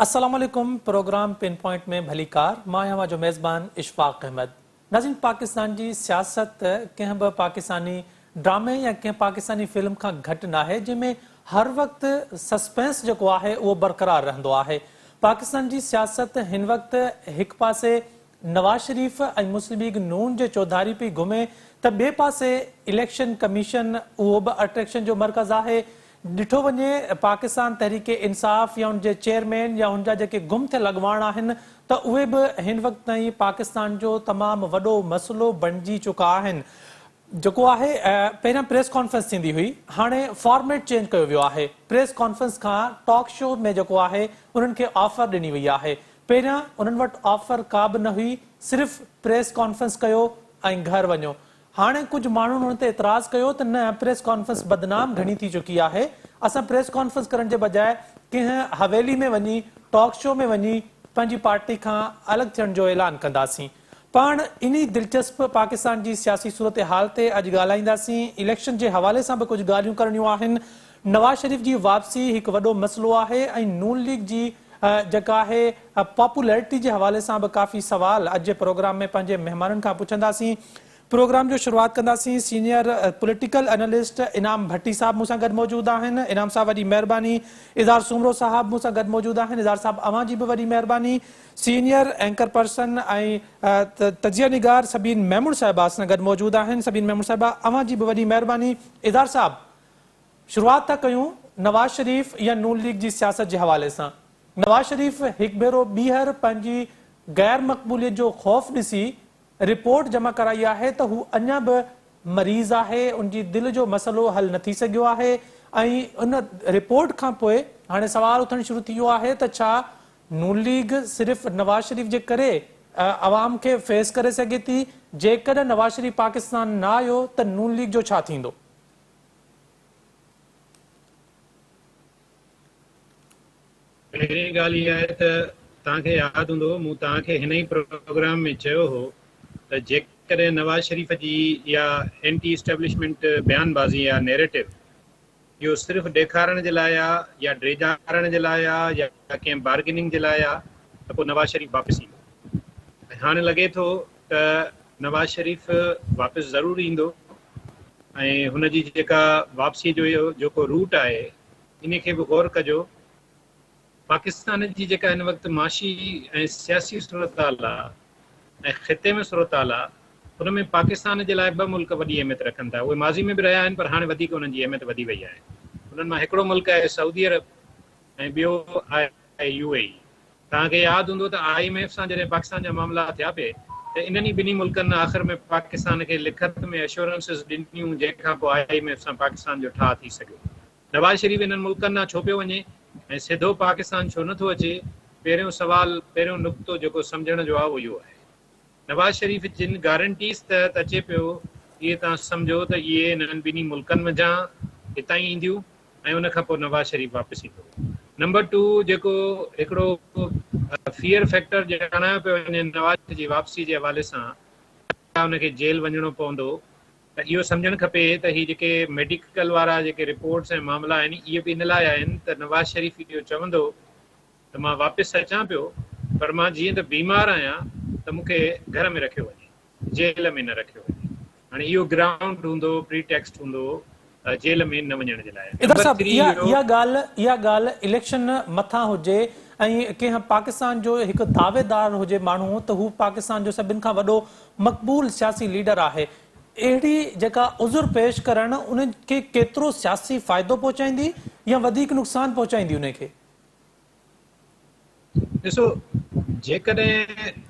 अस्सलाम वालेकुम। Programme pin point में भली कार मां आहियां जो मेज़बान इशफाक अहमद। नाज़रीन, पाकिस्तान जी सियासत कंहिं बि पाकिस्तानी ड्रामे या कंहिं पाकिस्तानी फिल्म खां घटि न आहे जंहिंमें हर वक़्तु सस्पेंस जेको आहे उहो बरक़रार रहंदो आहे। पाकिस्तान जी सियासत हिन वक़्तु हिकु पासे नवाज शरीफ़ ऐं मुस्लिम लीग नून जे चौधारी पई घुमे त ॿिए पासे इलेक्शन कमीशन उहो बि अट्रैक्शन जो मर्कज़ आहे। ॾिठो वञे पाकिस्तान तहरीक इंसाफ़ या उनजे चेयरमैन या उनजा जेके गुम थियल अॻवान आहिनि त उहे बि हिन वक़्तु ताईं पाकिस्तान जो तमामु वॾो मसइलो बणिजी चुका आहिनि। जेको आहे पहिरियां प्रेस कॉन्फ्रेंस थींदी हुई, हाणे फॉर्मेट चेंज कयो वियो आहे। प्रेस कॉन्फ्रेंस खां टॉक शो में जेको आहे उन्हनि खे ऑफर ॾिनी वई आहे। पहिरियां उन्हनि वटि ऑफर का बि न हुई, सिर्फ़ु प्रेस कॉन्फ्रेंस कयो ऐं घर वञो। हाणे कुझु माण्हुनि हुन ते एतिराज़ कयो त न, प्रेस कॉन्फ्रेंस बदनाम घणी थी चुकी आहे। असां प्रेस कॉन्फ्रेंस करण जे बजाए कंहिं हवेली में वञी टॉक शो में वञी पंहिंजी पार्टी खां अलॻि थियण जो ऐलान कंदासीं। पाण इन दिलचस्प पाकिस्तान जी सियासी सूरत हाल ते अॼु ॻाल्हाईंदासीं। इलेक्शन जे हवाले सां बि कुझु ॻाल्हियूं करणियूं आहिनि। नवाज शरीफ़ जी वापसी हिकु वॾो मसइलो आहे ऐं नून लीग जी जेका आहे पॉपुलैरिटी जे हवाले सां बि काफ़ी सवाल अॼु जे प्रोग्राम में पंहिंजे महिमाननि खां पुछंदासीं। प्रोग्राम जो शुरुआत कंदासीं। सीनियर पॉलिटिकल एनालिस्ट इनाम भट्टी साहब मूं सां गॾु मौजूदु आहिनि। इनाम साहब वॾी महिरबानी। इज़हार सुमरो साहब मूं सां गॾु मौजूदु आहिनि। इज़हार साहब अवां जी बि वॾी महिरबानी। सीनियर एंकर पर्सन ऐं तजिया निगार सबीन महमूद साहिबा सां गॾु मौजूदु आहिनि। सबीन महमूद साहिबा, अवां जी बि वॾी महिरबानी। इज़हार साहब, शुरुआत था कयूं नवाज शरीफ़ या नून लीग जी सियासत जे हवाले सां। नवाज शरीफ़ हिकु भेरो ॿीहर पंहिंजी गैर मक़बूलियत जो ख़ौफ़ ॾिसी रिपोर्ट जमा कराई आहे त हू अञा बि मरीज़ आहे, उनजी दिलि जो मसइलो हल न थी सघियो आहे। ऐं उन रिपोर्ट खां पोइ हाणे सवाल उथणु शुरू थी वियो आहे त छा नून लीग सिर्फ़ु नवाज शरीफ़ जे करे अवाम खे फेस करे सघे थी? जेकॾहिं नवाज शरीफ़ पाकिस्तान न आयो त नून लीग जो छा थींदो? पहिरीं ॻाल्हि इहा आहे त तव्हांखे यादि हूंदो मूं तव्हांखे हिन ई प्रोग्राम में चयो हो त जेकॾहिं नवाज शरीफ़ जी या एंटी इस्टेब्लिशमेंट बयानबाज़ी या नैरेटिव इहो सिर्फ़ु ॾेखारण जे लाइ आहे या ड्रेजारण जे लाइ आहे या कंहिं बार्गेनिंग जे लाइ आहे त पोइ नवाज शरीफ़ वापसि ईंदो। हाणे लॻे थो त नवाज शरीफ़ वापसि ज़रूरु ईंदो ऐं हुनजी जेका वापसी जो इहो जेको रूट आहे इन खे बि गौर कजो। पाकिस्तान जी जेका हिन वक़्तु माशी ऐं सियासी सूरत हाल आहे ऐं ख़िते में सूरत हाल आहे, हुन में पाकिस्तान जे लाइ ॿ मुल्क वॾी अहमियत रखनि था। उहे माज़ी में बि रहिया आहिनि, पर हाणे वधीक उन्हनि जी अहमियत वधी वई आहे। उन्हनि मां हिकिड़ो मुल्क आहे सऊदी अरब ऐं ॿियो आहे UAE। तव्हांखे यादि हूंदो त IMF सां जॾहिं पाकिस्तान जा मामला थिया पिए त इन्हनि ॿिन्ही मुल्कनि आख़िर में पाकिस्तान खे लिखत में एश्योरेंसिस ॾिनियूं, जंहिंखां पोइ IMF सां पाकिस्तान जो ठाह थी सघियो। नवाज शरीफ़ इन्हनि मुल्कनि खां छो पियो वञे ऐं सिधो पाकिस्तान छो नथो अचे? पहिरियों सवाल, पहिरियों नुक़्तो जेको सम्झण जो आहे उहो इहो आहे। नवाज शरीफ़ जिन गारंटीज़ तहत अचे पियो, इहे तव्हां सम्झो त इहे इन्हनि ॿिन्ही मुल्कनि में जा हितां ई ईंदियूं ऐं उन खां पोइ नवाज शरीफ़ वापसि ईंदो। नंबर 2, जेको हिकिड़ो फियर फैक्टर ॼाणायो पियो वञे नवाज जी वापसी जे हवाले सां, हुनखे जेल वञिणो पवंदो, त इहो सम्झणु खपे त हीअ जेके मेडिकल वारा जेके रिपोर्ट्स ऐं मामला आहिनि इहे बि इन लाइ आहिनि त नवाज शरीफ़ इहो चवंदो त मां वापसि अचां पियो, पर मां जीअं त बीमार आहियां त मूंखे घर में रखियो वञे, जेल में न रखियो वञे। हाणे इहो ग्राउंड हूंदो, प्रीटेक्स्ट हूंदो जेल में न वञण जे लाइ। इधर नंबर साहब, 3 इहा ॻाल्हि इलेक्शन मथां हुजे ऐं कंहिं पाकिस्तान जो हिकु दावेदार हुजे माण्हू त हू पाकिस्तान जो सभिनि खां वॾो मक़बूल सियासी लीडर आहे, अहिड़ी जेका उज़ुर पेश करणु उनखे केतिरो सियासी फ़ाइदो पहुचाईंदी या वधीक नुक़सान पहुचाईंदी उनखे? ॾिसो, जेकॾहिं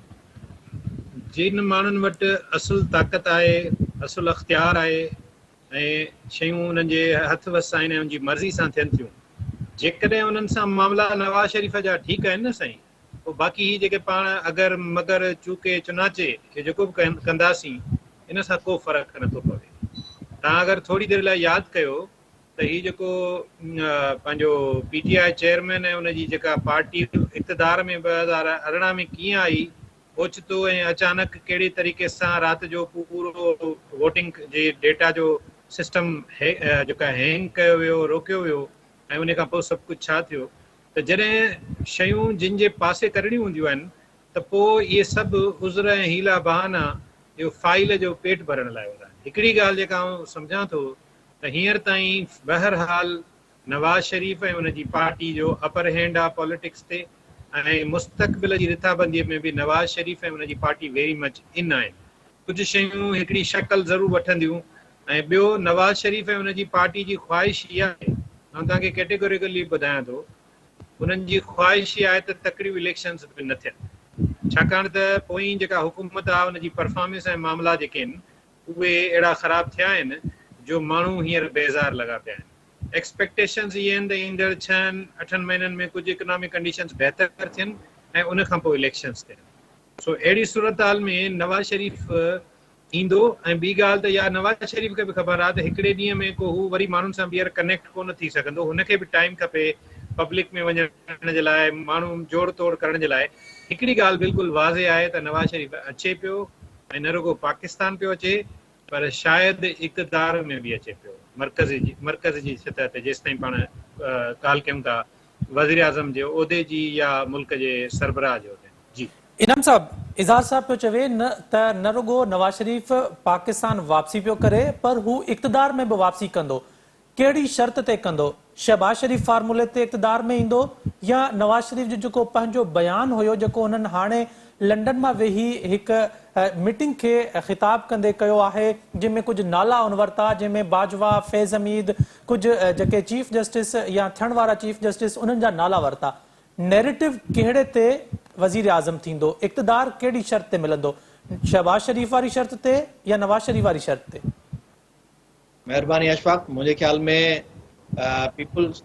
जिन माण्हुनि वटि असुल ताक़त आहे, असुल अख़्तियार आहे ऐं शयूं उन्हनि जे हथ वस आहिनि ऐं उनजी मर्ज़ी सां थियनि थियूं, जेकॾहिं उन्हनि सां मामला नवाज शरीफ़ जा ठीकु आहिनि न साईं, पोइ बाक़ी ही जेके पाण अगरि मगर चूके चुनाचे हे जेको बि कंदासीं इन सां को फ़र्क़ु नथो पवे। तव्हां अगरि थोरी देरि लाइ यादि कयो त हीउ जेको पंहिंजो PTI चेयरमैन ऐं उनजी जेका पार्टी इक़्तिदार में 2018 में कीअं आई, ओचितो ऐं अचानक कहिड़े तरीक़े सां राति जो पूरो वोटिंग जे डेटा जो सिस्टम जेका हैंग कयो वियो, रोकियो वियो ऐं उन खां पोइ सभु कुझु छा थियो। त जॾहिं शयूं जिन जे पासे करणियूं हूंदियूं आहिनि त पोइ इहे सभु उज़र ऐं हीला बहाना इहो फाइल जो पेट भरण लाइ हूंदा आहिनि। हिकिड़ी ॻाल्हि जेका आउं सम्झां थो त हींअर ताईं बहरहाल नवाज़ शरीफ़ ऐं उनजी पार्टी जो अपर हैंड आहे पॉलिटिक्स ते, ऐं मुस्तक़बिल जी रिथाबंदीअ में बि नवाज़ शरीफ़ ऐं उनजी पार्टी वेरी मच इन आहिनि। कुझु शयूं हिकिड़ी शक्ल ज़रूरु वठंदियूं, ऐं ॿियो नवाज़ शरीफ़ ऐं उनजी पार्टी जी ख़्वाहिश इहा आहे, मां तव्हांखे कैटेगोरिकली ॿुधायां थो, उन्हनि जी ख़्वाहिश इहा आहे त तकड़ियूं इलेक्शन्स बि न थियनि, छाकाणि त पोइ जेका हुकूमत आहे उनजी परफॉर्मेंस ऐं मामला जेके आहिनि उहे अहिड़ा ख़राब थिया आहिनि जो माण्हू हींअर बेज़ार लॻा पिया आहिनि। एक्सपेक्टेशन्स इहे आहिनि त ईंदड़ 6-8 महीननि में कुझु इकोनॉमिक कंडीशन्स बहितर थियनि ऐं उन खां पोइ इलेक्शन्स थियनि। सो अहिड़ी सूरत हाल में नवाज़ शरीफ़ ईंदो, ऐं ॿी ॻाल्हि त इहा नवाज़ शरीफ़ खे बि ख़बर आहे त हिकिड़े ॾींहं में को हू वरी माण्हुनि सां ॿीहर कनेक्ट कोन थी सघंदो, हुनखे बि टाइम खपे पब्लिक में वञण जे लाइ, माण्हू जोड़ तोड़ करण जे लाइ। हिकिड़ी ॻाल्हि बिल्कुलु वाज़े आहे त नवाज़ शरीफ़ अचे पियो, ऐं न रुगो पाकिस्तान पियो अचे पर शायदि इक़्तिदार में बि अचे पियो मर्कज़ जी सतह ते, जेसिताईं पाण ॻाल्हि कयूं था वज़ीर आज़म जे उहिदे जी या मुल्क जे सरबराह जे उहिदे जी। इनाम साहब, इज़ाज़ साहब पियो चवे न रुगो नवाज शरीफ़ पाकिस्तान वापसी पियो करे पर हू इक़्तिदार में बि वापसी कंदो, कहिड़ी शर्त ते कंदो? शहबाज शरीफ़ फार्मूले ते इक़्तिदार में ईंदो या नवाज शरीफ़ जो जेको पंहिंजो बयान हुयो जेको हुननि हाणे लंडन मां वेही हिकु मीटिंग खे ख़िताब कंदे कयो आहे, जंहिंमें कुझु नाला उन वरिता, जंहिंमें बाजवा, फैज़ हमीद, कुझु जेके चीफ जस्टिस या थियण वारा चीफ जस्टिस उन्हनि जा नाला वरिता। नैरेटिव कहिड़े ते वज़ीर आज़म थींदो, इक़्तिदार कहिड़ी शर्त ते मिलंदो, शहबाज शरीफ़ वारी शर्त ते या नवाज शरीफ़ वारी शर्त ते? महिरबानी अशफाक, मुंहिंजे ख्याल में पीपुल्स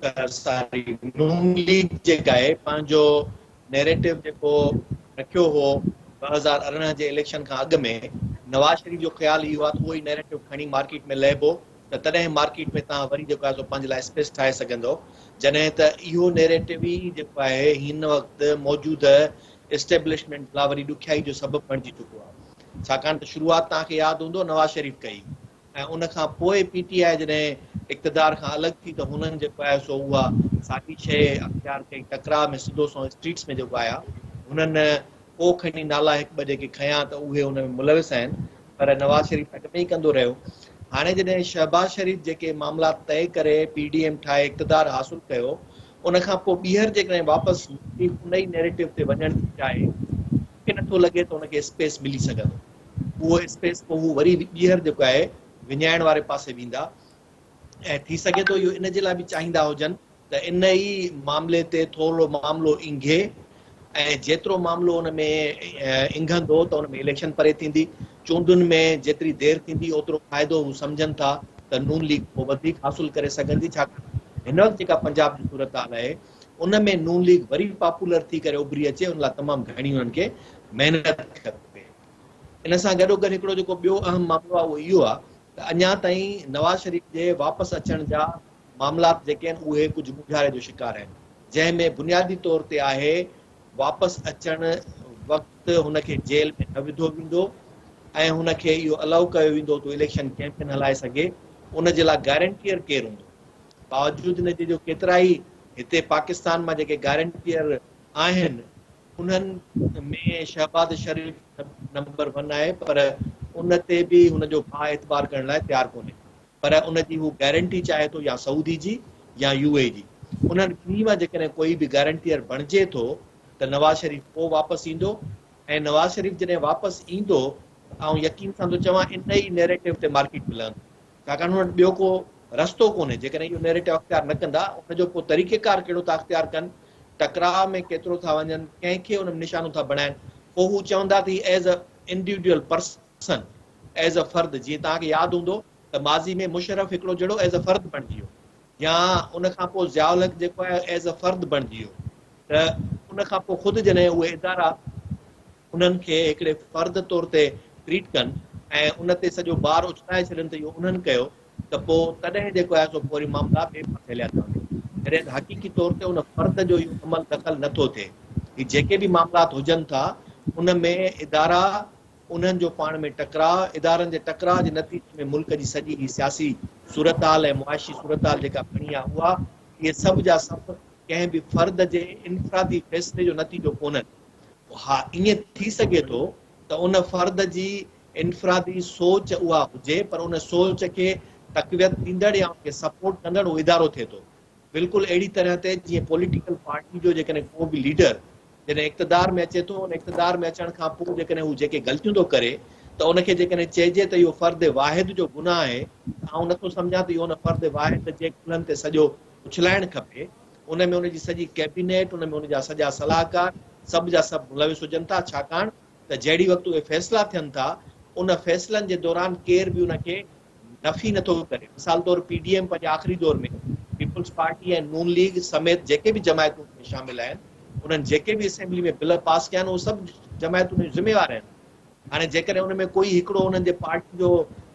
नून लीग जेका आहे पंहिंजो नैरेटिव जेको रखियो हो 2018 जे इलेक्शन खां अॻु में, नवाज शरीफ़ जो ख़्यालु इहो आहे त उहो ई नैरेटिव खणी मार्केट में लहिबो त तॾहिं मार्केट में तव्हां वरी जेको आहे पंहिंजे लाइ स्पेस ठाहे सघंदो, जॾहिं त इहो नैरेटिव ई जेको आहे हिन वक़्तु मौजूदु एस्टेब्लिशमेंट लाइ वरी ॾुखियाई जो सबबु बणिजी चुको आहे। छाकाणि त शुरूआति तव्हांखे यादि हूंदो नवाज शरीफ़ कई, ऐं उन खां पोइ पीटीआई जॾहिं इक़्तिदार खां अलॻि थी त हुननि जेको आहे सो उहा साॻी शइ अख़्तियार कई, टकराव में सिधो सो स्ट्रीट्स में जेको आया, हुननि को खणी नाला हिकु ॿ जेके खयां त उहे हुन में मुलविस आहिनि, पर नवाज शरीफ़ अॻ में ई कंदो रहियो। हाणे जॾहिं शहबाज शरीफ़ जेके मामला तइ करे पीडीएम ठाहे इक़्तिदार हासिल कयो, उन खां पोइ ॿीहर जेकॾहिं वापसि उन ई नैरेटिव ते वञणु थी चाहे, मूंखे नथो लॻे त हुनखे स्पेस मिली सघंदो। उहो स्पेस पोइ हू वरी ॿीहर जेको आहे विञाइण वारे पासे वेंदा, ऐं थी सघे थो इहो इन जे लाइ बि चाहींदा हुजनि त इन ई मामले ते थोरो मामिलो इंघे, ऐं जेतिरो मामिलो हुन में इंघंदो त हुन में इलेक्शन परे थींदी, चूंडुनि में जेतिरी देरि थींदी ओतिरो फ़ाइदो हू सम्झनि था त नून लीग पोइ वधीक हासिल करे सघंदी। छाकाणि हिन वक़्तु जेका पंजाब जी सूरत हाल आहे उन में नून लीग वरी पॉपुलर थी करे उभरी अचे, उन लाइ तमामु घणी हुननि खे महिनत खपे। इन सां गॾोगॾु हिकिड़ो जेको ॿियो अहम मामिलो आहे उहो इहो आहे त अञा ताईं नवाज शरीफ़ जे वापसि अचण जा मामलात जेके आहिनि उहे कुझु ॻुझारे जो शिकार आहिनि, जंहिंमें बुनियादी तौर ते आहे वापसि अचण वक़्तु हुनखे जेल में न विधो वेंदो ऐं हुनखे इहो अलाउ कयो वेंदो त इलेक्शन कैंपेन हलाए सघे, उन जे लाइ गारंटियर केरु हूंदो। बावजूदि हिन जे जो केतिरा ई हिते पाकिस्तान मां जेके गारंटियर आहिनि उन्हनि में शहबाज शरीफ़ नंबर 1 आहे, पर उन ते बि हुनजो भाउ एतबार करण लाइ तयारु कोन्हे, पर उनजी हू गारंटी चाहे थो या सऊदी जी या यूए जी। उन्हनि ॿिन्ही मां जेकॾहिं कोई बि गारंटियर बणिजे थो त नवाज शरीफ़ पोइ वापसि ईंदो, ऐं नवाज शरीफ़ जॾहिं वापसि ईंदो ऐं यकीन सां थो चवां इन ई नैरेटिव ते मार्केट मिलंदो, छाकाणि हुननि ॿियो को रस्तो कोन्हे। जेकॾहिं इहो नैरेटिव अख़्तियार न कंदा, उनजो पोइ तरीक़ेकार कहिड़ो था अख़्तियार कनि, टकराव में केतिरो था वञनि, कंहिंखे उन में निशानो था बणाइनि, पोइ हू चवंदा त as a individual person, as a फर्द, जीअं तव्हांखे यादि हूंदो त माज़ी में मुशरफ हिकिड़ो जहिड़ो एज़ अ फर्द बणिजी वियो, या उन खां पोइ ज़ियाउल हक़ जेको आहे एज़ अ फर्द बणिजी वियो, त उन खां पोइ ख़ुदि जॾहिं उहे इदारा उन्हनि खे हिकिड़े फर्द तौर ते ट्रीट कनि ऐं उन ते सॼो बार उछलाए छॾनि त इहो उन्हनि कयो, त पोइ तॾहिं जेको आहे सो वरी मामला ॿिए पासे हलिया था वञनि, जॾहिं हक़ीक़ी तौर ते उन फर्द जो इहो अमल दख़ल नथो थिए। ही जेके बि मामलात हुजनि था उन में इदारा उन्हनि जो पाण में टकराव, इदारनि जे टकराव जे नतीजे में मुल्क जी सॼी ही सियासी सूरत हाल ऐं मुआशी सूरत हाल जेका बणी आहे उहा, इहे सभु जा सभु कंहिं बि फ़र्द जे इनफ़रादी फ़ैसिले जो नतीजो कोन्हनि। हा, ईअं थी सघे थो त उन फ़र्द जी इनफ़रादी सोच उहा हुजे, पर उन सोच खे तक़वियत ॾींदड़ या उनखे सपोर्ट कंदड़ उहो इदारो थिए थो। बिल्कुलु अहिड़ी तरह ते जीअं पॉलिटिकल पार्टी जो जेकॾहिं को बि लीडर जॾहिं इक़्तिदार में अचे थो, उन इक़्तिदार में अचण खां पोइ जेकॾहिं हू जेके ग़लतियूं थो करे त उनखे जेकॾहिं चइजे त इहो फ़र्द वाहिद जो गुनाह आहे, त आउं नथो सम्झां त इहो उन फ़र्द वाहिद जे कुलनि ते सॼो उछलाइणु खपे। उन में उनजी सॼी कैबिनेट, उन में उनजा सॼा सलाहकार सभु जा सभु मुलविस हुजनि था, छाकाणि त जहिड़ी वक़्तु उहे फ़ैसिला थियनि था उन फ़ैसिलनि जे दौरान केर बि उनखे नफ़ी नथो करे। मिसाल तौरु PDM पंहिंजे आख़िरी दौर में पीपल्स पार्टी ऐं नून लीग समेत जेके बि जमायतूं में शामिल आहिनि, उन्हनि जेके बि असेंबली में बिल पास कया आहिनि उहे सभु जमायतूं में ज़िम्मेवार आहिनि। हाणे जेकॾहिं उन में कोई हिकिड़ो उन्हनि जे पार्टी जो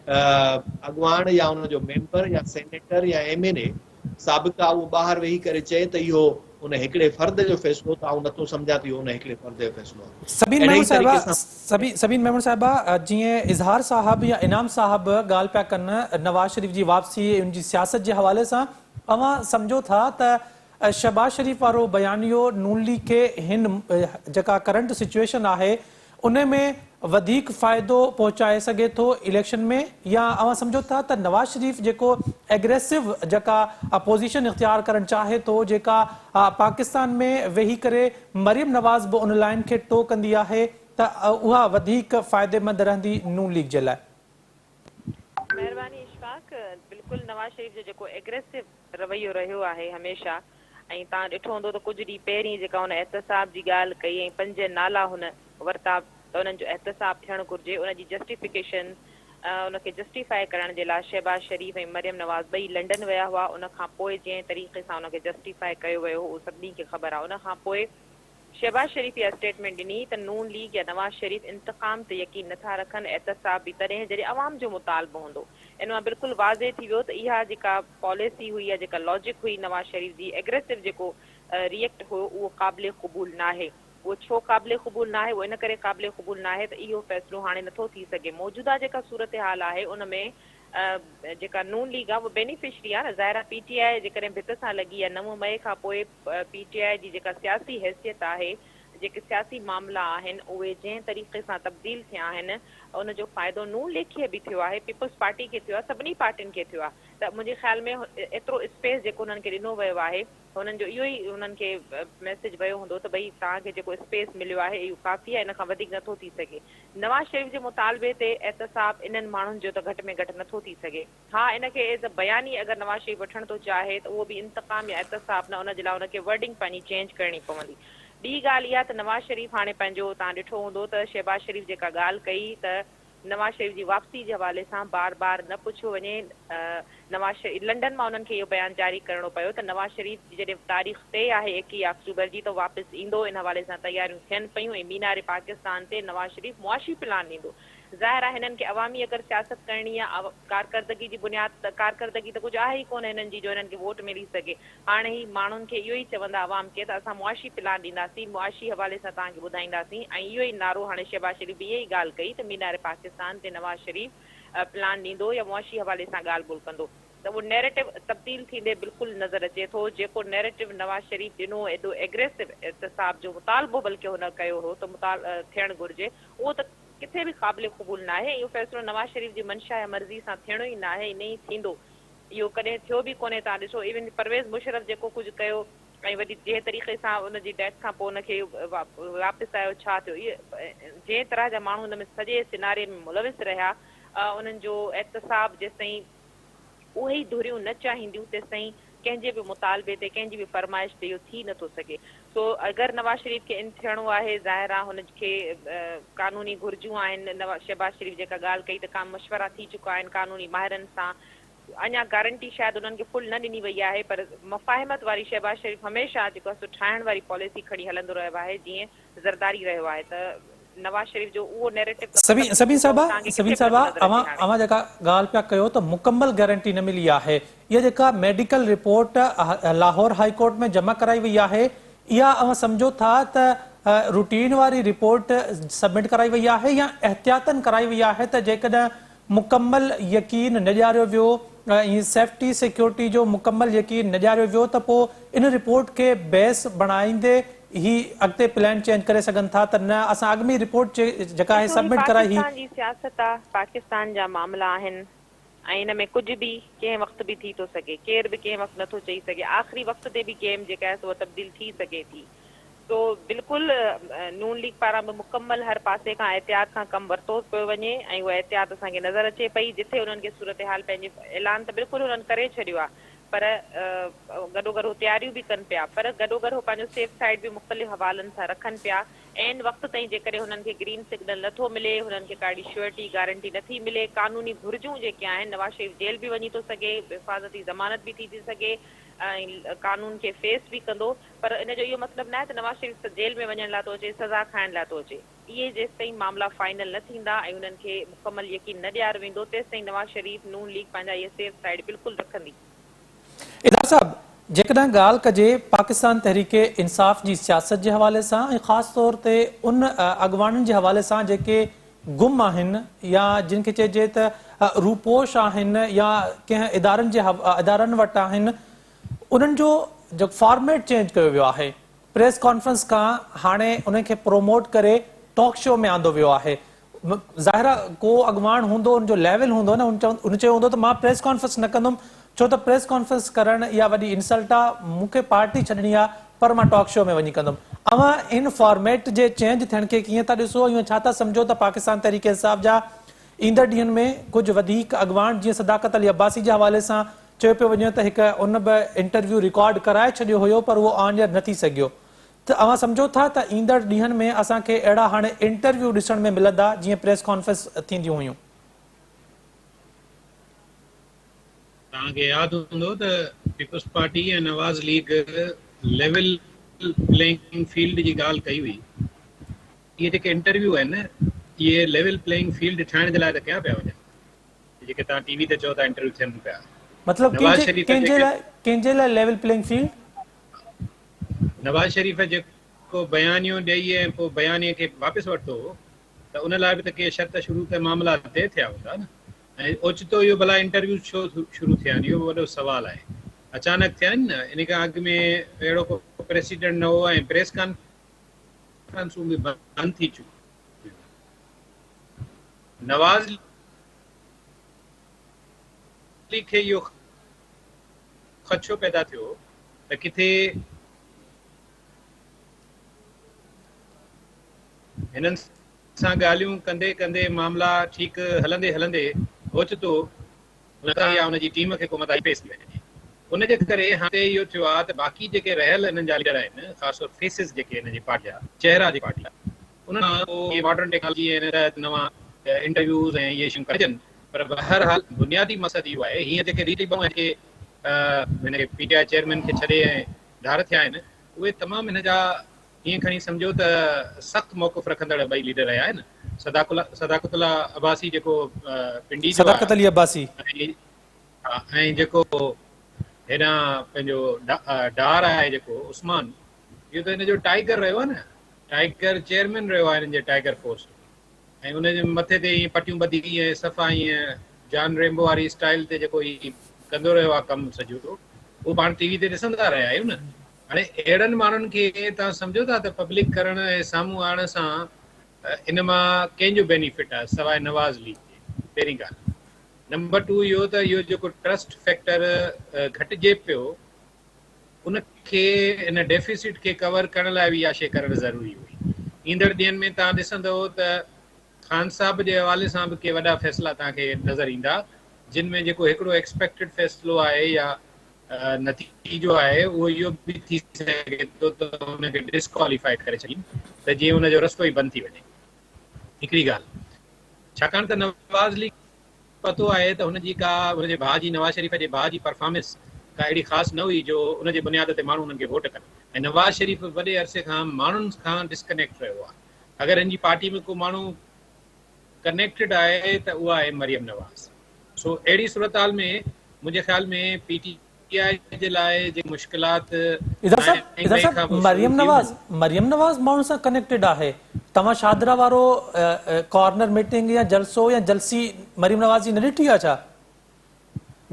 अॻुवाण या उनजो मेंबर या सेनेटर या MNA साबिक़ा उहो ॿाहिरि वेही करे चए त इहो उन हिकिड़े फ़र्द जो फ़ैसिलो, त आउं नथो सम्झां त इहो उन हिकिड़े फ़र्द जो फ़ैसिलो आहे। सबीन अहिड़े महमूद ई साहिबा, तरीक़े सां सबीन महमूद साहिबा, जीअं इज़हार साहब या इनाम साहब ॻाल्हि पिया कनि नवाज़ शरीफ़ जी वापसी उनजी सियासत जे हवाले सां, अवां सम्झो था त शहबाज शरीफ़ वारो बयानियो नून लीग खे हिन जेका करंट सिचुएशन आहे उन में वधीक फ़ाइदो पहुचाए सघे थो इलेक्शन में, या अवां सम्झो था त नवाज़ शरीफ़ जेको एग्रेसिव जेका पोज़ीशन इख्तियार करणु चाहे थो, जेका पाकिस्तान में वेही करे मरियम नवाज़ बि उन लाइन खे टो कंदी आहे, त उहा वधीक फ़ाइदेमंद रहंदी नून लीग जे लाइ? महिरबानी इशफाक, बिल्कुलु नवाज़ शरीफ़ जो जेको एग्रेसिव रवैयो रहियो आहे हमेशह, ऐं तव्हां ॾिठो हूंदो त कुझु ॾींहं पहिरीं जेका हुन एहतसाब जी ॻाल्हि कई ऐं 5 नाला हुन वरिता त उन्हनि जो एहतसाब थियणु घुरिजे, उनजी जस्टिफिकेशन उनखे जस्टिफाई करण जे लाइ शहबाज शरीफ़ ऐं मरियम नवाज़ ॿई लंडन विया हुआ। उन खां पोइ जंहिं तरीक़े सां उनखे जस्टिफाई कयो वियो उहो सभिनी खे ख़बर आहे। उन खां पोइ शहबाज शरीफ़ इहा स्टेटमेंट ॾिनी त नून लीग या नवाज़ शरीफ़ इंतकाम ते यकीन नथा रखनि, एहतसाब बि तॾहिं जॾहिं अवाम जो मुतालबो हूंदो। इन मां बिल्कुलु वाज़े थी वियो त इहा जेका पॉलिसी हुई या जेका लॉजिक हुई नवाज़ शरीफ़ जी, एग्रेसिव जेको रिएक्ट हुयो, उहो क़ाबिल क़बूल नाहे। उहो छो क़ाबिल क़बूल नाहे? उहो इन करे क़ाबिल क़बूल नाहे त इहो फ़ैसिलो हाणे नथो थी सघे। मौजूदा जेका सूरत हाल आहे उन में जेका नून लीग आहे उहो बेनिफिशरी आहे न। ज़ाहिर आहे PTI जेकॾहिं भित सां लॻी आहे 9 मई खां पोइ PTI जी जेका सियासी हैसियत आहे, जेके सियासी मामला आहिनि उहे जंहिं तरीक़े सां तब्दील थिया आहिनि, उनजो फ़ाइदो नून लीग खे बि थियो आहे, पीपल्स पार्टी खे थियो आहे, सभिनी पार्टियुनि खे थियो आहे। त मुंहिंजे ख़्याल में एतिरो स्पेस जेको उन्हनि खे ॾिनो वियो आहे, हुननि जो इहो ई उन्हनि खे मैसेज वियो हूंदो त भई तव्हांखे जेको स्पेस मिलियो आहे इहो काफ़ी आहे, इन खां वधीक नथो थी सघे। नवाज़ शरीफ़ जे मुतालबे ते एहतसाब इन्हनि माण्हुनि जो त घटि में घटि नथो थी सघे। हा, इनखे एज़ अ बयानी अगरि नवाज़ शरीफ़ वठण थो चाहे त उहो बि इंतकाम या एहतसाब न, उनजे लाइ उनखे वर्डिंग पंहिंजी चेंज करणी पवंदी। ॿी ॻाल्हि इहा त नवाज़ शरीफ़ हाणे पंहिंजो तव्हां ॾिठो हूंदो त शहबाज शरीफ़ जेका ॻाल्हि कई त नवाज़ शरीफ़ जी वापसी जे हवाले सां बार बार न पुछियो वञे। नवाज़ शरीफ़ लंडन मां उन्हनि खे इहो बयानु जारी करिणो पियो त नवाज़ शरीफ़ जी जॾहिं तारीख़ तय आहे 21 अक्टूबर जी त वापसि ईंदो। इन हवाले सां तयारियूं थियनि पियूं ऐं मीनार पाकिस्तान ते नवाज़ शरीफ़ मुआशी प्लान ॾींदो। ज़ाहिर आहे हिननि खे अवामी अगरि सियासत करणी आहे, कारकर्दगी जी बुनियाद त कारकर्दगी त कुझु आहे ई कोन हिननि जी जो हिननि खे वोट मिली सघे। हाणे ई माण्हुनि खे इहो ई चवंदा अवाम खे त असां मुआशी प्लान ॾींदासीं, मुआशी हवाले सां तव्हांखे ॿुधाईंदासीं, ऐं इहो ई नारो हाणे शहबाज शरीफ़ बि इहा ई ॻाल्हि कई त मीनार पाकिस्तान ते नवाज़ शरीफ़ प्लान ॾींदो या मुआशी हवाले सां ॻाल्हि ॿोल कंदो। त उहो नैरेटिव तब्दील थींदे बिल्कुलु नज़र अचे थो। जेको नैरेटिव नवाज़ शरीफ़ ॾिनो, एॾो एग्रेसिव एहतसाब जो मुतालबो बल्कि हुन कयो हो त थियणु घुरिजे, उहो त किथे बि क़ाबिल क़बूल न आहे। इहो फ़ैसिलो नवाज़ शरीफ़ जी मंशा या मर्ज़ी सां थियणो ई न आहे, ईअं ई थींदो। इहो कॾहिं थियो बि कोन्हे। तव्हां ॾिसो इवन परवेज़ मुशर्रफ जेको कुझु कयो ऐं वरी जंहिं तरीक़े सां उनजी डेथ खां पोइ उनखे वापसि आयो, छा थियो, इहे जंहिं तरह जा माण्हू हुन में सॼे सिनारे में मुलविस रहिया, उन्हनि जो एहतसाब जेसिताईं उहे ई धुरियूं न चाहींदियूं तेसिताईं कंहिंजे बि मुतालबे ते, कंहिंजी बि फरमाइश ते इहो थी नथो सघे। सो अगरि नवाज़ शरीफ़ खे इन थियणो आहे, ज़ाहिर आहे हुनखे कानूनी घुर्जूं आहिनि। शहबाज शरीफ़ जेका ॻाल्हि कई त का मशवरा थी चुका आहिनि कानूनी माहिरनि सां। अञा गारंटी शायदि उन्हनि खे फुल न ॾिनी वई आहे, पर मुफ़ाहिमत वारी शहबाज शरीफ़ हमेशह जेको आहे ठाहिण वारी पॉलिसी खणी हलंदो रहियो आहे, जीअं ज़रदारी रहियो आहे। त नवाज़ शरीफ़ जो उहो नैरेटिव सबीन साहिबा, अवां जेका ॻाल्हि पिया कयो त मुकम्मल गारंटी न मिली आहे। इहा जेका medical report Lahore high court में जमा कराई वई आहे, इहा अवां सम्झो था त रूटीन वारी रिपोर्ट सबमिट कराई वई आहे या एहतियातन कराई वई आहे त जेकॾहिं मुकम्मल यकीन न ॾियारियो वियो सेफ्टी सिक्योरिटी जो मुकम्मल यकीन न ॾियारियो वियो त पोइ इन रिपोर्ट खे बेस बणाईंदे ही अॻिते प्लान चेंज करे सघनि था त न असां अॻ में रिपोर्ट जेका आहे सबमिट कराई ही पाकिस्तान जी सियासत आहे, पाकिस्तान जा मामला आहिनि ऐं इन में कुझु बि कंहिं वक़्तु बि थी थो सघे, केर बि कंहिं वक़्तु नथो चई सघे, आख़िरी वक़्त ते बि गेम जेका आहे उहा तब्दील थी सघे थी। तो बिल्कुलु नून लीग पारां बि मुकम्मल हर पासे खां एहतियात खां कमु वरितो पियो वञे ऐं उहा एहतियात असांखे नज़र अचे पई। जिथे उन्हनि खे सूरत हाल पंहिंजे ऐलान त बिल्कुलु उन्हनि करे छॾियो आहे, पर गॾो तयारियूं बि कनि पिया, पर गॾो पंहिंजो सेफ साइड बि मुख़्तलिफ़ हवालनि सां रखनि पिया। एन वक़्त ताईं जेकॾहिं हुननि खे ग्रीन सिग्नल नथो मिले, हुननि खे काड़ी श्योरिटी गारंटी नथी मिले, कानूनी घुर्जूं जेके आहिनि, नवाज़ शरीफ़ जेल बि वञी थो सघे, हिफ़ाज़ती ज़मानत बि थी सघे ऐं कानून खे फेस बि कंदो, पर इन जो इहो मतिलबु न आहे त नवाज़ शरीफ़ जेल में वञण लाइ थो अचे, सज़ा खाइण लाइ थो अचे। इहे जेसि ताईं मामला फाइनल न थींदा ऐं उन्हनि खे मुकम्मल यकीन न ॾियारो वेंदो, तेसि ताईं नवाज़ शरीफ़ नून लीग पंहिंजा इहे सेफ साइड बिल्कुलु रखंदी। इदार साहब, जेकॾहिं ॻाल्हि कजे पाकिस्तान तहरीक इंसाफ़ जी सियासत जे हवाले सां ऐं ख़ासि तौर ते उन अॻवाननि जे हवाले सां जेके गुम आहिनि या जिन खे चइजे त रूपोश आहिनि या कंहिं इदारनि वटि आहिनि, उन्हनि जो फॉर्मेट चेंज कयो वियो आहे। प्रेस कॉन्फ्रेंस खां हाणे उन खे प्रोमोट करे टॉक शो में आंदो वियो आहे। ज़ाहिर आहे को अॻवान हूंदो, उनजो लेवल हूंदो न, उन चयो हूंदो त मां प्रेस कॉन्फ्रेंस न कंदुमि छो त प्रेस कॉन्फ्रेंस करणु इहा वॾी इंसल्ट आहे, मूंखे पार्टी छॾणी आहे, पर मां टॉक शो में वञी कंदुमि। अवां इन फॉर्मेट जे चेंज थियण खे कीअं था ॾिसो, ऐं छा था सम्झो त पाकिस्तान तहरीक इंसाफ़ जा ईंदड़ ॾींहंनि में कुझु वधीक अॻवान जीअं सदाकत अली अब्बासी जे हवाले सां चयो पियो वञे त हिकु उन बि इंटरव्यू रिकॉर्ड कराए छॾियो हुयो पर उहो ऑन एयर न थी सघियो, त अवां सम्झो था त ईंदड़ ॾींहंनि में असांखे अहिड़ा हाणे इंटरव्यू ॾिसण में मिलंदा जीअं प्रेस कॉन्फ्रेंस थींदियूं हुयूं? तव्हांखे यादि हूंदो त पीपल्स पार्टी ऐं नवाज़ लीग लेवल प्लेइंग फील्ड जी ॻाल्हि कई हुई। इहे जेके इंटरव्यू आहिनि इहे लेवल प्लेइंग फील्ड ठाहिण जे लाइ त कया पिया वञनि, जेके तव्हां टीवी ते चओ था इंटरव्यू थियनि पिया। मतलब कंहिंजे लाइ लेवल प्लेइंग फील्ड? नवाज़ शरीफ़ जेको बयानियो ॾेई ऐं पोइ बयानीअ खे वापसि वरितो त उन लाइ बि त के शर्त शुरू ते मामला तइ थिया हूंदा न, ऐं ओचितो इहो भला इंटरव्यू छो शुरू थिया आहिनि, इहो वॾो सुवालु आहे। अचानक थिया आहिनि न, इन खां अॻु में अहिड़ो को प्रेसिडेंट न हो ऐं प्रेस कॉन्फ्रेंसूं बि बंदि थी चुकियूं। नवाज़ लीग खे इहो ख़दशो पैदा थियो त किथे हिननि सां ॻाल्हियूं कंदे कंदे मामला ठीकु हलंदे ओचितो हुनजी टीम खे को मताई पेश थी वञे। उनजे करे हाणे इहो थियो आहे त बाक़ी जेके रहियल हिननि जा लीडर आहिनि, ख़ासि तौर फेसिस जेके हिन जी पार्टी जा चेहरा जी पार्टी आहे, उन्हनि मॉडर्न टेक्नोलॉजी ऐं नवां इंटरव्यूज़ ऐं इहे शयूं कजनि, पर बहरहाल बुनियादी मक़सदु इहो आहे। हीअं जेके रीति जेके हिन पीटीआई चेयरमैन खे छॾे ऐं धार थिया आहिनि, उहे तमामु हिन जा ईअं खणी सम्झो त सख़्तु मौक़ुफ़ रखंदड़ ॿई लीडर रहिया आहिनि। सदाकतुल्ला अब्बासी जेको पिंडी जो सदाकत अली अब्बासी ऐं जेको हेॾां पंहिंजो डार आहे जेको उस्मान, इहो त हिन जो टाइगर रहियो आहे न, टाइगर चेयरमैन रहियो आहे हिननि जे टाइगर फोर्स, ऐं उनजे मथे ते ईअं पटियूं ॿधी ऐं सफ़ा ईअं जॉन रेम्बो वारी स्टाइल ते जेको ई कंदो रहियो आहे कमु सॼो, उहो पाण टीवी ते ॾिसंदा रहिया आहियूं न। हाणे अहिड़नि माण्हुनि खे तव्हां सम्झो था त पब्लिक करण ऐं साम्हूं आणण सां इन मां कंहिंजो बेनिफिट आहे सवाइ नवाज़ लीग जे? पहिरीं ॻाल्हि। नंबर 2 इहो त इहो जेको ट्रस्ट फैक्टर घटिजे पियो, उनखे इन डेफिसिट खे कवर करण लाइ बि इहा शइ करणु ज़रूरी हुई। ईंदड़ ॾींहंनि में तव्हां ॾिसंदव त ख़ान साहब जे हवाले सां बि के वॾा फ़ैसिला तव्हांखे नज़र ईंदा, जिन में जेको हिकिड़ो एक्सपेक्टेड फ़ैसिलो आहे या नतीजो आहे उहो इहो बि थी सघे थो त हुनखे डिस्क्वालीफाई करे छॾीनि, त जीअं हुनजो रस्तो ई बंदि थी वञे। हिकिड़ी ॻाल्हि, छाकाणि त नवाज़ लीग पतो आहे त हुनजी का हुनजे भाउ जी, नवाज़ शरीफ़ जे भाउ जी परफॉर्मेंस का अहिड़ी ख़ासि न हुई जो उनजे बुनियाद ते माण्हू उन्हनि खे वोट कनि, ऐं नवाज़ शरीफ़ वॾे अरसे खां माण्हुनि खां डिस्कनेक्ट रहियो आहे। अगरि हिन जी पार्टी में को माण्हू कनेक्टेड आहे त उहा आहे मरियम नवाज़। सो अहिड़ी सूरत हाल में मुंहिंजे ख़्याल में पीटीआई जे लाइ जेके मुश्किलात मरियम नवाज़ माण्हुनि सां कनेक्टेड आहे। तव्हां शादरा वारो कॉर्नर मीटिंग या जलसो या जलसी मरियम नवाज़ जी न ॾिठी आहे छा?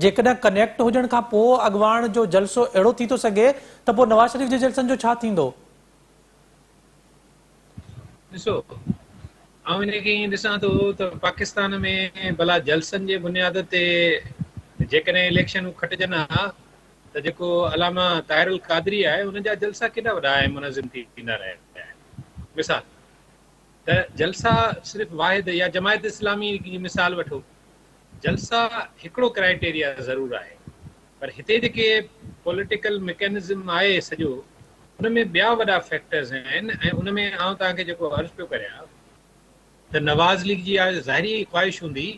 जेकॾहिं कनेक्ट हुजण खां पोइ अॻवान जो जलसो अहिड़ो थी थो सघे त पोइ नवाज़ शरीफ़ जे जलसनि जो छा थींदो? ॾिसो, आउं इनखे ईअं ॾिसां थो त पाकिस्तान में भला जलसनि जे बुनियाद ते जेकॾहिं इलेक्शनूं खटिजनि हा त जेको अलामा ताहिरुल क़ादरी आहे उन जा जलसा केॾा वॾा ऐं मुनज़िम थींदा रहिया आहिनि। मिसाल त जलसा सिर्फ़ु वाहिद या जमायत इस्लामी जी मिसाल वठो, जलसा हिकिड़ो क्राइटेरिया ज़रूरु आहे, पर हिते जेके पॉलिटिकल मैकेनिज़म आहे सॼो उन में ॿिया वॾा फैक्टर्स आहिनि ऐं उन में आउं तव्हांखे जेको अर्ज़ु पियो करियां त नवाज़ लीग जी ज़ाहिरी ख़्वाहिश हूंदी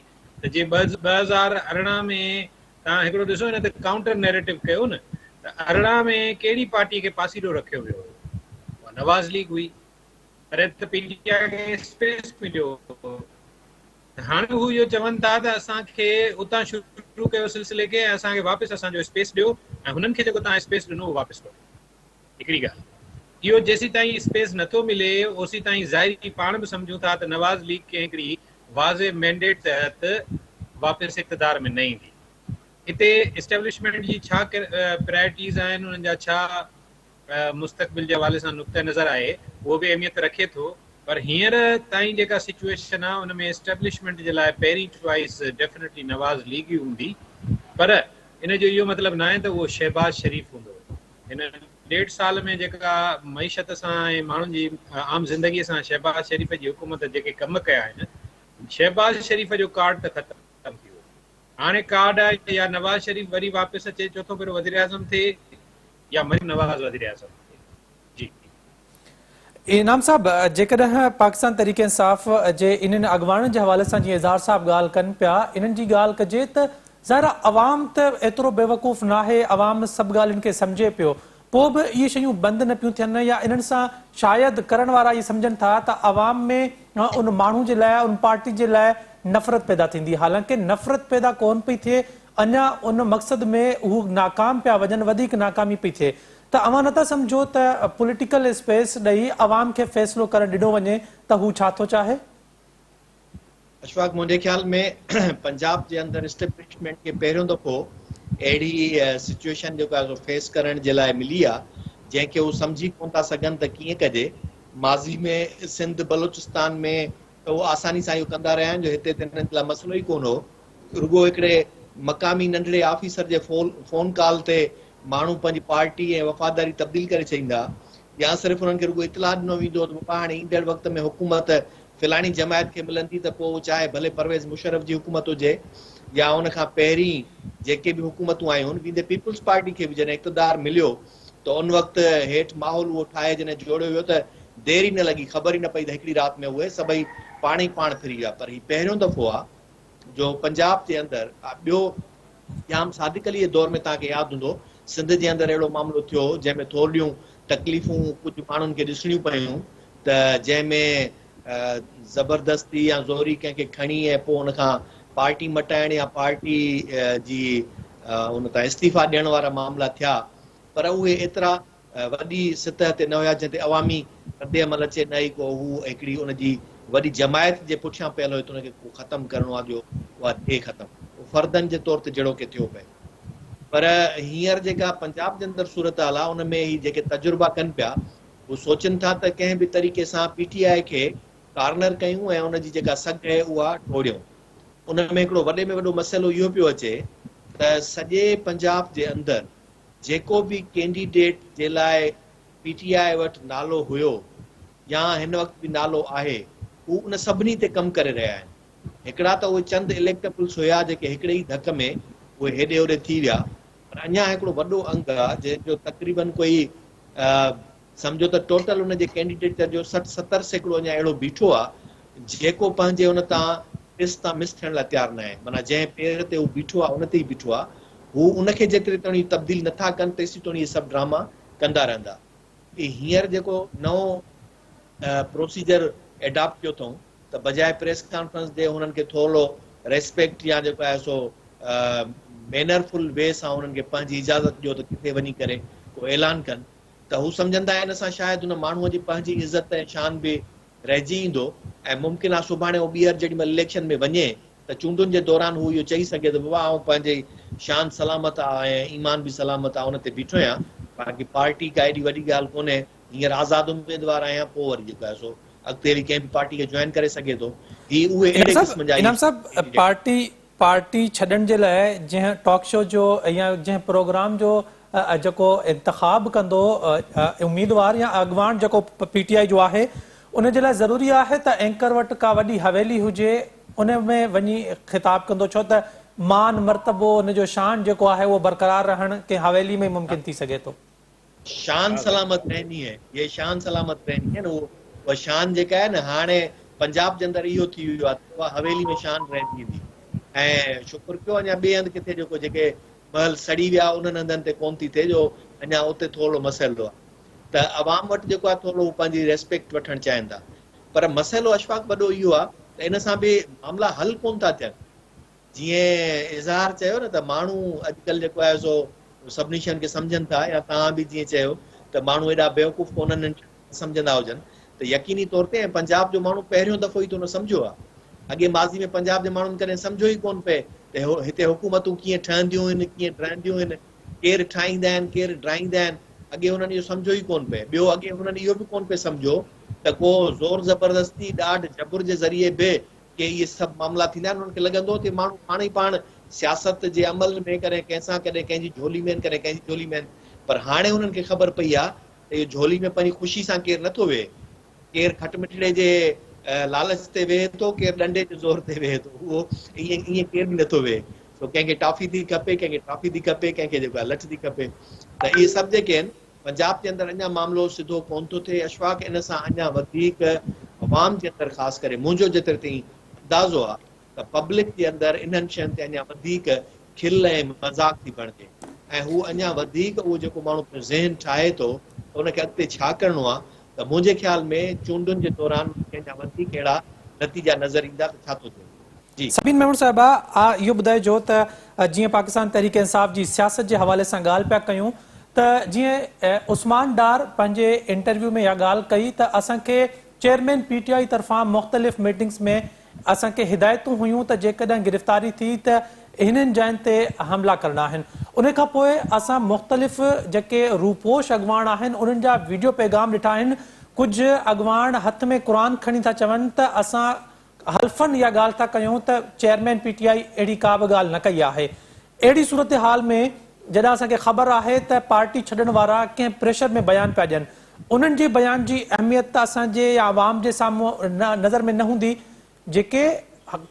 त जे 2018 में तव्हां हिकिड़ो ॾिसो न त काउंटर नैरेटिव कयो न त 18 में कहिड़ी पार्टीअ खे पासीरो रखियो वियो, उहा नवाज़ लीग हुई, पर त पीटीआई खे स्पेस मिलियो। हाणे हू इहो चवनि था त असांखे उतां शुरू कयो सिलसिले खे ऐं असांखे वापसि असांजो स्पेस ॾियो ऐं हुननि खे जेको तव्हां स्पेस ॾिनो उहो वापसि कयो। हिकिड़ी ॻाल्हि इहो, जेसीं ताईं स्पेस नथो मिले ओसी ताईं ज़ाहिरी पाण बि सम्झूं था त नवाज़ लीग खे हिकिड़ी वाज़े मैंडेट तहत वापसि इक़्तिदार में न ईंदी। हिते इस्टेब्लिशमेंट जी छा प्रायोरिटीज़ आहिनि, उन्हनि जा छा मुस्तक़बिल जे हवाले सां नुक़्ते नज़र आहे, उहो बि अहमियत रखे थो, पर हींअर ताईं जेका सिचुएशन आहे उन में इस्टेब्लिशमेंट जे लाइ पहिरीं चॉइस डेफिनेटली नवाज़ लीग ई हूंदी, पर इन जो इहो मतिलबु न आहे त उहो शहबाज शरीफ़ हूंदो। हिन 1.5 साल में जेका मईशत सां ऐं माण्हुनि जी आम ज़िंदगीअ सां शहबाज शरीफ़ जी हुकूमत जेके कम कया आहिनि, शहबाज शरीफ़ जो कार्ड त ख़तमु थी वियो। हाणे कार्ड आहे या नवाज़ शरीफ़ वरी वापसि अचे, चोथों भेरो वज़ीर आज़म थिए या मरीम नवाज़ वज़ीर आज़म थिए। जी इनाम साहब, जेकॾहिं पाकिस्तान तरीक़े इंसाफ़ जे इन्हनि अॻवाननि जे हवाले सां जीअं इज़हार साहब ॻाल्हि कनि पिया, इन्हनि जी ॻाल्हि कजे त ज़ाहिर अवाम त एतिरो बेवकूफ़ न आहे, अवाम सभु ॻाल्हियुनि खे सम्झे पियो, पोइ बि इहे शयूं बंदि न पियूं थियनि या इन्हनि सां शायदि करण वारा इहे सम्झनि था त अवाम में उन माण्हू जे लाइ, उन पार्टी जे लाइ नफ़रत पैदा थींदी। हालांकि नफ़रत पैदा कोन पई थिए, अञा उन मक़सद में हू नाकाम पिया वञनि, वधीक नाकामी पई थिए। त अवां नथा सम्झो त पॉलिटिकल स्पेस ॾेई अवाम खे फ़ैसिलो करणु ॾिनो वञे त हू छा थो चाहे? अशफाक, मुंहिंजे ख्याल में पंजाब जे अंदरि इस्टेब्लिशमेंट खे पहिरियों दफ़ो अहिड़ी सिचुएशन जेका आहे फेस करण जे लाइ मिली आहे जंहिंखे हू सम्झी कोन था सघनि त कीअं कजे। माज़ी में सिंध बलोचिस्तान में त उहो आसानी सां इहो कंदा रहिया आहिनि जो हिते त हिननि लाइ मसइलो ई कोन हो, रुॻो हिकिड़े मक़ामी नंढड़े ऑफिसर जे फ़ोन कॉल ते माण्हू पंहिंजी पार्टी ऐं वफ़ादारी तब्दील करे छॾींदा, या सिर्फ़ु हुननि खे रुॻो इतलाह ॾिनो वेंदो त बाबा हाणे ईंदड़ वक़्त में हुकूमत फ़िलाणी जमायत खे मिलंदी त पोइ चाहे भले परवेज़ मुशर्रफ जी हुकूमत हुजे या उन खां पहिरीं जेके बि हुकूमतूं आयूं आहिनि, वींदे पीपुल्स पार्टी खे बि जॾहिं इक़्तिदार मिलियो त उन वक़्तु हेठि माहौल उहो ठाहे जॾहिं जोड़ियो वियो त देरि ई न लॻी, ख़बर ई न पई त हिकिड़ी राति में उहे सभई पाण ई पाण फिरी विया। पर हीउ पहिरियों दफ़ो आहे जो पंजाब जे अंदरि, ॿियो जाम सादिक अलीअ दौर में तव्हांखे यादि हूंदो सिंध जे अंदरि अहिड़ो मामिलो थियो जंहिंमें थोरियूं तकलीफ़ूं कुझु माण्हुनि खे ॾिसणियूं पियूं, त जंहिंमें ज़बरदस्ती या ज़ोरी कंहिंखे खणी ऐं पोइ हुन खां पार्टी मटाइण या पार्टी जी हुन तां इस्तीफ़ा ॾियण वारा मामला थिया, पर उहे एतिरा वॾी सतह ते न हुया जंहिं ते अवामी रद्द अमल अचे न ई को हू हिकिड़ी उनजी वॾी जमायत जे पुठियां पियल हुयो त हुनखे को ख़तमु करिणो आहे जो उहा थिए ख़तमु, फर्दनि जे तौर ते जहिड़ो की थियो पए। पर हींअर जेका पंजाब जे अंदरि सूरत हाल आहे उन में ही जेके तजुर्बा कनि पिया हू सोचनि था त कंहिं बि तरीक़े सां पीटीआई खे कार्नर कयूं ऐं उनजी जेका सघ आहे उहा टोड़ियूं। उन में हिकिड़ो वॾे में वॾो मसइलो इहो पियो अचे त सॼे पंजाब जे अंदरि जेको बि कैंडिडेट जे लाइ पीटीआई वटि नालो हुयो या हिन वक़्तु बि नालो आहे, हू उन सभिनी ते कमु करे रहिया आहिनि। हिकिड़ा त उहे चंद इलेक्टेबल्स हुया जेके हिकिड़े ई धक में उहे हेॾे होॾे थी विया, पर अञा हिकिड़ो वॾो अंग आहे जंहिंजो तक़रीबन कोई सम्झो त टोटल उन जे कैंडिडेट जो 60-70% अञा अहिड़ो बीठो आहे जेको पंहिंजे उन तां मिस थियण लाइ तयारु न आहे। माना जंहिं पेर ते हू बीठो आहे उन ते ई बीठो आहे, हू उनखे जेतिरी ताणी तब्दील नथा कनि तेसि ताणी इहे सभु ड्रामा कंदा रहंदा। हींअर जेको नओं प्रोसीजर एडॉप्ट कयो अथऊं त बजाए प्रेस कॉन्फ्रेंस जे हुननि खे थोरो रेस्पेक्ट या जेको आहे सो मैनरफुल वे सां हुननि खे पंहिंजी इजाज़त ॾियो त किथे वञी करे को ऐलान कनि, त हू सम्झंदा आहिनि असां शायदि हुन माण्हूअ जी पंहिंजी इज़त ऐं शान बि रहिजी ईंदो ऐं मुमकिन आहे सुभाणे उहो ॿीहर जेॾी महिल इलेक्शन में वञे त चूंडुनि जे दौरान हू इहो चई सघे त बाबा आउं पंहिंजे शान सलामत आहे ऐं ईमान बि सलामत आहे, उन ते बीठो आहियां। बाक़ी पार्टी का एॾी वॾी ॻाल्हि कोन्हे, हींअर आज़ाद उम्मीदवार आहियां, पोइ वरी जेको आहे सो अॻिते बि कंहिं बि पार्टी खे जॉइन करे सघे थो। ही उहे अहिड़े क़िस्म जा इनाम साहब पार्टी छॾण जे लाइ जंहिं टॉक शो जो या जंहिं प्रोग्राम जो जेको इंतखाब कंदो उम्मीदवार या अॻवान जेको PTI जो आहे, उन जे लाइ ज़रूरी आहे त एंकर वटि का वॾी हवेली हुजे, उन में वञी ख़िताब कंदो, छो त मान मर्तबो उन जो शान जेको आहे उहो बरक़रार रहण कंहिं हवेली में मुमकिन थी सघे थो। शान सलामत रहनी है, ये शान सलामत रहनी है न। वो शान जेका आहे न, हाणे पंजाब जे अंदरि इहो थी वियो आहे, उहा हवेली में शान रहंदी ईंदी। ऐं शुक्र कयो अञा ॿिए हंधि किथे जेको जेके महल सड़ी विया उन्हनि हंधनि ते कोन थी थिए, जो अञा उते थोरो मसइलो आहे। त अवाम वटि जेको आहे थोरो पंहिंजी रेस्पेक्ट वठणु चाहिनि था। पर मसइलो अशफाक वॾो इहो आहे त इन सां बि मामला हल कोन था थियनि। जीअं इज़हार चयो न त माण्हू अॼुकल्ह जेको आहे सो सभिनी शयुनि खे सम्झनि था, या तव्हां बि जीअं चयो त माण्हू एॾा बेवकूफ़ कोन्हनि सम्झंदा हुजनि, त यकीनी तौर ते पंजाब जो माण्हू पहिरियों दफ़ो ई त उन सम्झो आहे। अॻे माज़ी में पंजाब जे माण्हुनि कॾहिं सम्झो ई कोन पए त हिते हुकूमतूं कीअं ठहंदियूं आहिनि, कीअं ठहंदियूं आहिनि, केरु ठाहींदा आहिनि, केरु ड्राईंदा आहिनि। अॻे हुननि इहो सम्झो ई कोन पए। ॿियो अॻे हुननि इहो बि कोन पिए सम्झो त को ज़ोर ज़बरदस्ती ॾाढ जबुर जे ज़रिए बि के इहे सभु मामला थींदा आहिनि। उन्हनि खे लॻंदो त माण्हू पाण ई पाण सियासत जे अमल में कॾहिं कंहिंसां कॾहिं कंहिंजी झोली में आहिनि, कॾहिं कंहिंजी झोली में आहिनि। पर हाणे हुननि खे ख़बर पई आहे त इहो झोली में पंहिंजी ख़ुशी सां केरु नथो वेहे। केरु खटमिठड़े जे लालच ते वेहे थो, केरु डंडे जे ज़ोर ते वेहे थो। उहो ईअं केरु बि नथो वेहे। तो कंहिंखे टॉफी थी खपे, कंहिंखे टॉफी थी खपे, कंहिंखे जेको आहे लठ थी खपे। त इहे सभु जेके आहिनि पंजाब जे अंदरि अञा मामिलो सिधो कोन थो थिए अशफाक। इन सां अञा वधीक अवाम जे अंदरि ख़ासि करे मुंहिंजो जेतिरे ताईं अंदाज़ो आहे त पब्लिक जे अंदरि इन्हनि शयुनि ते अञा वधीक खिल ऐं मज़ाक थी बणिजे, ऐं हू अञा वधीक उहो जेको माण्हू ज़हन ठाहे थो त उनखे अॻिते छा करिणो आहे, त मुंहिंजे ख़्याल में चूंडुनि जे दौरान अञा वधीक अहिड़ा नतीजा नज़र ईंदा त छा थो थिए। जी सबिन मेमण साहिबा, इहो ॿुधाइजो त जीअं पाकिस्तान तहरीक इंसाफ़ जी सियासत जे हवाले सां ॻाल्हि पिया कयूं, त जीअं उस्मान डार पंहिंजे इंटरव्यू में इहा ॻाल्हि कई त असांखे चेयरमैन PTI तरफ़ां मुख़्तलिफ़ मीटिंग्स में असांखे हिदायतूं हुयूं त जेकॾहिं गिरफ़्तारी थी त हिननि जाइनि ते हमला करणा आहिनि। उन खां पोइ असां मुख़्तलिफ़ जेके रूपोश अॻवान आहिनि उन्हनि जा वीडियो पैगाम ॾिठा आहिनि। कुझु अॻवान हथ में क़ुर खणी था चवनि त असां हल्फन इहा ॻाल्हि था कयूं त चेयरमैन PTI अहिड़ी का बि ॻाल्हि न कई आहे। अहिड़ी सूरत हाल में जॾहिं असांखे ख़बर आहे त पार्टी छॾण वारा कंहिं प्रेशर में बयान पिया ॾियनि, उन्हनि जे बयान जी अहमियत त असांजे आवाम जे साम्हूं नज़र में न हूंदी। जेके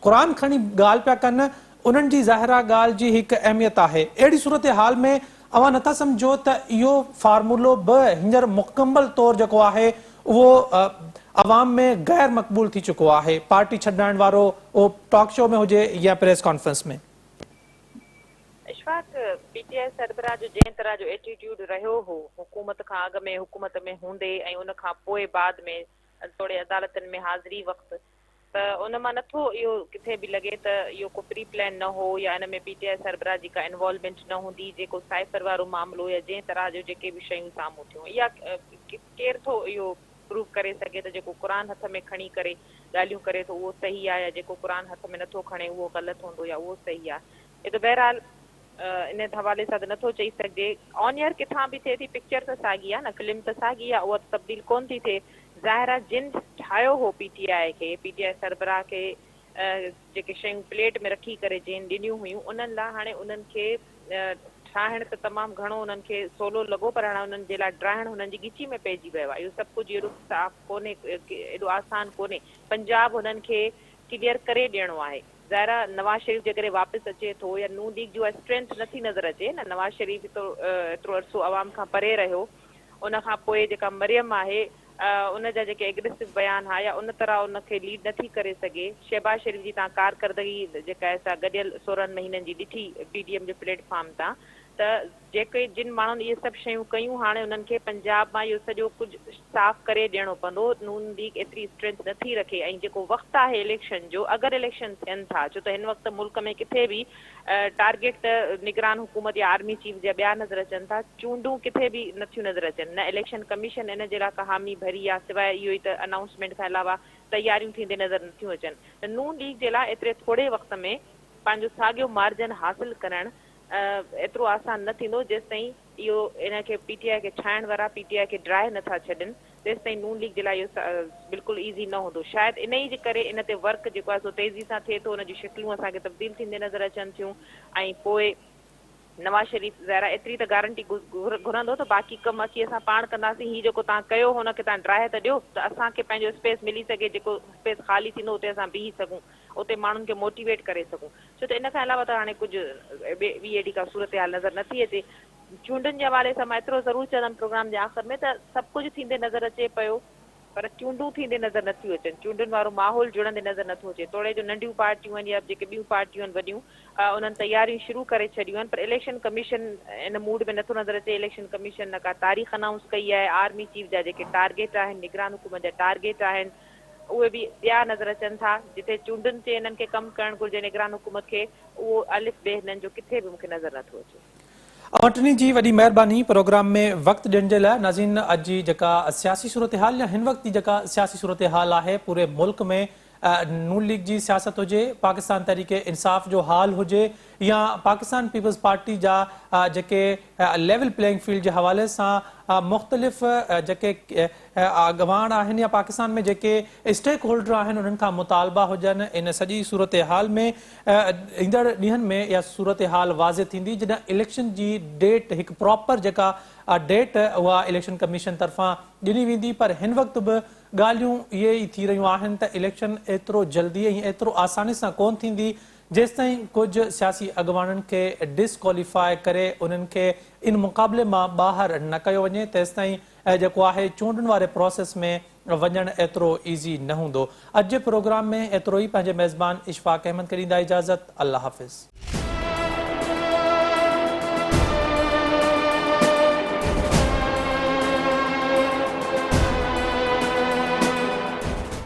क़ुर खणी ॻाल्हि पिया कनि उन्हनि जी ज़ाहिरा ॻाल्हि जी हिकु अहमियत आहे। अहिड़ी सूरत हाल में अवां नथा सम्झो त इहो फार्मूलो बि हींअर मुकम्मल तौरु जेको आहे उहो अवाम में गैर मक़बूल थी चुको आहे, पार्टी छॾाइण वारो उहो टॉक शो में हुजे या प्रेस कॉन्फ्रेंस में। इशफाक, PTI सरबराह जो जंहिं तरह जो एटीट्यूड रहियो हो हुकूमत खां अॻु में, हुकूमत में हूंदे ऐं उन खां पोइ बाद में थोरे अदालतनि में हाज़िरी वक़्तु, त उन मां नथो इहो किथे बि लॻे त इहो को प्री प्लान न हो या इन में PTI सरबराह जी का इन्वॉल्वमेंट न हूंदी। जेको साइफ़र वारो मामिलो या जंहिं तरह जो जेके बि शयूं साम्हूं थियूं, इहा केरु थो इहो प्रूव करे सघे त जेको क़ुर हथ में खणी करे ॻाल्हियूं करे थो उहो सही आहे, या जेको क़ुर हथ में नथो खणे उहो ग़लति हूंदो या उहो सही आहे। हे त बहरहाल इन हवाले सां त नथो चई सघिजे। ऑन एयर किथां बि थिए थी, पिक्चर त साॻी आहे न, फिल्म त साॻी आहे, उहा तब्दील कोन थी थिए। ज़ाहिर आहे जिन ठाहियो हो PTI खे, PTI सरबराह खे जेके शयूं प्लेट में रखी करे जिन ॾिनियूं हुयूं उन्हनि लाइ हाणे उन्हनि खे ठाहिण त तमामु घणो उन्हनि खे सवलो लॻो, पर हाणे उन्हनि जे लाइ ड्राइण हुननि जी ॻिची में पइजी वियो आहे। इहो सभु कुझु एॾो साफ़ कोन्हे, एॾो आसान कोन्हे। पंजाब हुननि खे क्लियर करे ॾियणो आहे। ज़ाहिर आहे नवाज़ शरीफ़ जेकॾहिं वापसि अचे थो या नून लीग जो स्ट्रेंथ नथी नज़र अचे न, नवाज़ शरीफ़ एतिरो अरसो आवाम खां परे रहियो, उन खां पोइ जेका मरियम आहे उन जा जेके एग्रेसिव बयान हुआ या उन तरह उनखे लीड नथी करे सघे। शहबाज शरीफ़ जी तव्हां कारकर्दगी जेका आहे सा गॾियल 16 महीननि जी ॾिठी PDM जे प्लेटफॉर्म तां, त जेके जिन माण्हुनि इहे सभु शयूं कयूं हाणे उन्हनि खे पंजाब मां इहो सॼो कुझु साफ़ करे ॾियणो पवंदो। नून लीग एतिरी स्ट्रेंथ नथी रखे, ऐं जेको वक़्तु आहे इलेक्शन जो, अगरि इलेक्शन थियनि था, छो त हिन वक़्तु मुल्क में किथे बि टारगेट त निगरान हुकूमत या आर्मी चीफ जा ॿिया नज़र अचनि था, चूंडूं किथे बि नथियूं नज़र अचनि, न इलेक्शन कमीशन इन जे लाइ का हामी भरी आहे, सवाइ इहो ई त अनाउंसमेंट खां अलावा तयारियूं थींदे नज़र नथियूं अचनि। त नून लीग जे लाइ एतिरे थोरे वक़्त में पंहिंजो साॻियो मार्जन हासिल करणु एतिरो आसान न थींदो जेसि ताईं इहो इनखे पीटीआई खे ठाहिण वारा पीटीआई खे ड्राए नथा छॾनि तेसि ताईं नून लीग जे लाइ इहो बिल्कुलु ईज़ी न हूंदो। शायदि इन ई जे करे इन ते वर्क जेको आहे सो तेज़ी सां थिए थो, उनजी शिकिलूं असांखे तब्दील थींदे नज़र अचनि थियूं ऐं पोइ नवाज़ शरीफ़ ज़ाहिर आहे एतिरी त गारंटी घुरंदो त बाक़ी कमु अची असां पाण कंदासीं। हीउ जेको तव्हां कयो हुनखे तव्हां ड्राए त ॾियो त असांखे पंहिंजो स्पेस मिली सघे, जेको स्पेस ख़ाली थींदो उते असां बीही सघूं, उते माण्हुनि खे मोटिवेट करे सघूं। छो त इन खां अलावा त हाणे कुझु ॿी एॾी का सूरत हाल नज़र नथी अचे। चूंडुनि जे हवाले सां मां एतिरो ज़रूरु चवंदमि प्रोग्राम जे आख़िर में त सभु कुझु थींदे नज़र अचे पियो, पर चूंडूं थींदे नज़र नथियूं अचनि, चूंडुनि वारो माहौल जुड़ंदे नज़र नथो अचे। तोड़े जो नंढियूं पार्टियूं आहिनि या जेके ॿियूं पार्टियूं आहिनि वॾियूं, उन्हनि तयारियूं शुरू करे छॾियूं आहिनि, पर इलेक्शन कमीशन इन मूड में नथो नज़र अचे। इलेक्शन कमीशन न का तारीख़ अनाउंस कई आहे, आर्मी चीफ जा जेके टारगेट आहिनि, निगरान हुकूमत जा टारगेट आहिनि, उहे बि ॿिया नज़र अचनि था। जिथे चूंडुनि ते इन्हनि खे कमु करणु घुरिजे निगरान हुकूमत खे, उहो अलिफ बे हिननि जो किथे बि मूंखे नज़र नथो अचे। वटनी जी वॾी महिरबानी प्रोग्राम में वक़्तु ॾियण जे लाइ। नाज़रीन, अॼु जी जेका सियासी सूरत हाल या हिन वक़्त जी जेका सियासी सूरत हाल आहे पूरे मुल्क में, नून लीग जी सियासत हुजे, पाकिस्तान तहरीक इंसाफ जो हाल हुजे या पाकिस्तान पीपल्स पार्टी जा जेके लेवल प्लेइंग फील्ड जे हवाले सां मुख़्तलिफ़ जेके अॻवान आहिनि या पाकिस्तान में जेके स्टेक होल्डर आहिनि उन्हनि खां मुतालबा हुजनि, इन सॼी सूरत हाल में ईंदड़ ॾींहंनि में इहा सूरत हाल वाज़े थींदी जॾहिं इलेक्शन जी डेट हिकु प्रॉपर जेका डेट उहा इलेक्शन कमीशन तरफ़ां ॾिनी वेंदी। पर हिन वक़्तु बि ॻाल्हियूं इहे ई थी रहियूं आहिनि त इलेक्शन एतिरो जल्दी ऐं एतिरो आसानी सां कोन थींदी जेसि ताईं कुझु सियासी अॻवाननि खे डिसक्वालीफाई करे उन्हनि खे इन मुक़ाबले मां ॿाहिरि न कयो वञे, तेसि ताईं जेको आहे चूंडुनि वारे प्रोसेस में वञणु एतिरो ईज़ी न हूंदो। अॼु जे प्रोग्राम में एतिरो ई। पंहिंजे मेज़बान इशफाक अहमद खे ॾींदा इजाज़त। अल्लाह हाफ़िज़।